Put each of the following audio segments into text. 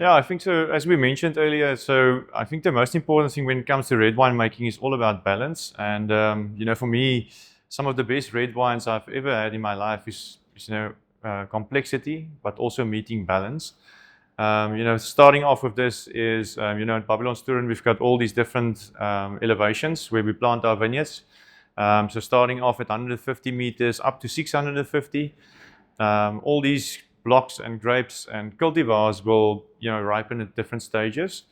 Yeah, I think so. As we mentioned earlier, so I think the most important thing when it comes to red wine making is all about balance. And for me, some of the best red wines I've ever had in my life is complexity, but also meeting balance. Starting off with this is, at Babylonstoren, we've got all these different elevations where we plant our vineyards. So starting off at 150 meters up to 650. All these blocks and grapes and cultivars will, ripen at different stages.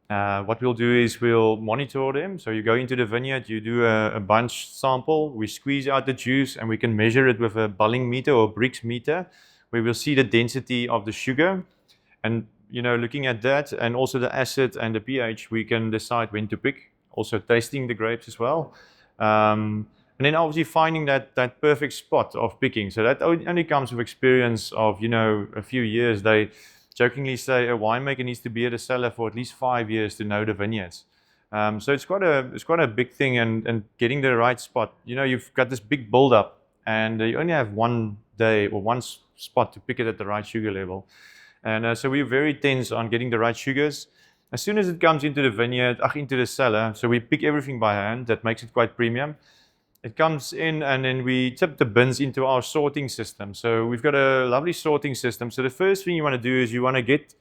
What we'll do is we'll monitor them. So you go into the vineyard, you do a bunch sample, we squeeze out the juice, and we can measure it with a bulling meter or Brix meter, where we'll see the density of the sugar. And, looking at that and also the acid and the pH, we can decide when to pick, also tasting the grapes as well. And then obviously finding that perfect spot of picking. So that only comes with experience of, a few years. They jokingly say a winemaker needs to be at a cellar for at least 5 years to know the vineyards. So it's quite a big thing, and getting the right spot. You've got this big build-up, and you only have one day or one spot to pick it at the right sugar level. And so we're very tense on getting the right sugars. As soon as it comes into the vineyard, into the cellar, so we pick everything by hand. That makes it quite premium. It comes in, and then we tip the bins into our sorting system. So we've got a lovely sorting system. So the first thing you want to do is you want to get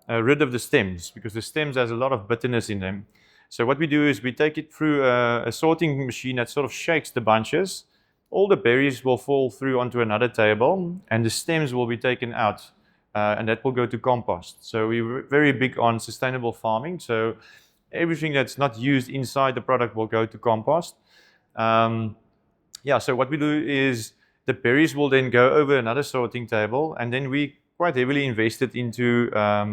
rid of the stems, because the stems has a lot of bitterness in them. So what we do is we take it through a sorting machine that sort of shakes the bunches. All the berries will fall through onto another table, and the stems will be taken out, and that will go to compost. So we're very big on sustainable farming. So everything that's not used inside the product will go to compost. So what we do is the berries will then go over another sorting table, and then we quite heavily invested into a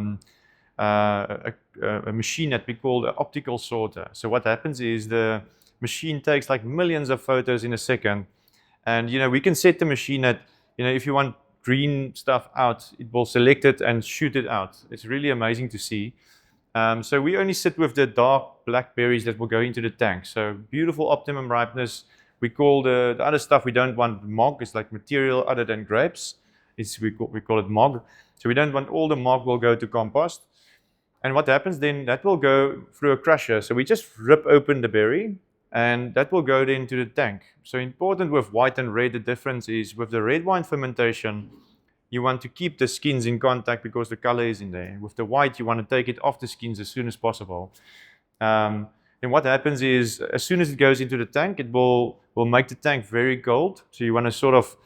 machine that we call the optical sorter. So what happens is the machine takes like millions of photos in a second, and we can set the machine that if you want green stuff out, it will select it and shoot it out. It's really amazing to see. So we only sit with the dark black berries that will go into the tank. So beautiful optimum ripeness. We call the other stuff we don't want mog. It's like material other than grapes. We call it mog. So we don't want all the mog will go to compost. And what happens then, that will go through a crusher. So we just rip open the berry, and that will go then to the tank. So important with white and red, the difference is with the red wine fermentation, you want to keep the skins in contact because the color is in there. With the white, you want to take it off the skins as soon as possible. And what happens is, as soon as it goes into the tank, it will make the tank very cold. So you want to sort of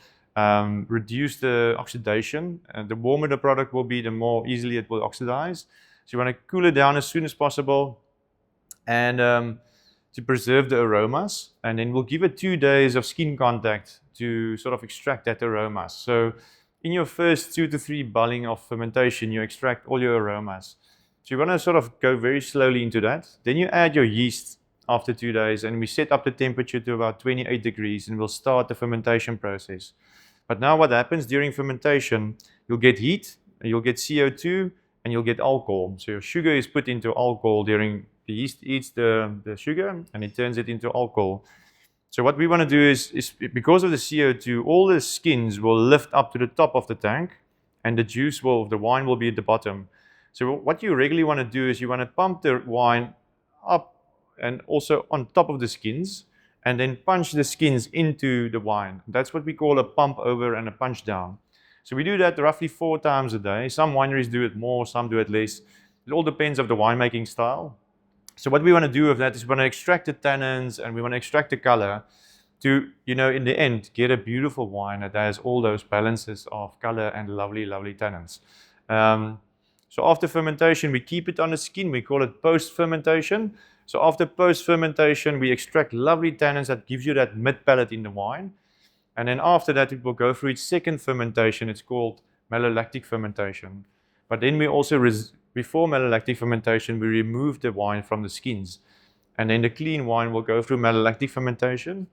reduce the oxidation. And the warmer the product will be, the more easily it will oxidize. So you want to cool it down as soon as possible, and to preserve the aromas. And then we'll give it 2 days of skin contact to sort of extract that aroma. So in your first 2 to 3 bulling of fermentation, you extract all your aromas. So you want to sort of go very slowly into that. Then you add your yeast after 2 days, and we set up the temperature to about 28 degrees, and we'll start the fermentation process. But now what happens during fermentation, you'll get heat, you'll get CO2, and you'll get alcohol. So your sugar is put into alcohol during the yeast eats the sugar, and it turns it into alcohol. So what we want to do is because of the CO2, all the skins will lift up to the top of the tank, and the juice the wine will be at the bottom. So what you regularly want to do is you want to pump the wine up and also on top of the skins, and then punch the skins into the wine. That's what we call a pump over and a punch down. So we do that roughly 4 times a day. Some wineries do it more, some do it less. It all depends on the winemaking style. So what we want to do with that is we want to extract the tannins, and we want to extract the color to, in the end, get a beautiful wine that has all those balances of color and lovely, lovely tannins. So after fermentation, we keep it on the skin. We call it post-fermentation. So after post-fermentation, we extract lovely tannins that gives you that mid-palate in the wine. And then after that, it will go through its second fermentation. It's called malolactic fermentation. But then we also, before malolactic fermentation, we remove the wine from the skins. And then the clean wine will go through malolactic fermentation,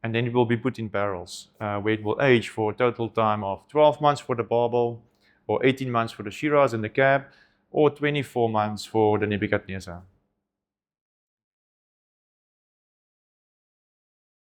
and then it will be put in barrels, where it will age for a total time of 12 months for the barbel, or 18 months for the Shiraz and the Cab, or 24 months for the Nebuchadnezzar.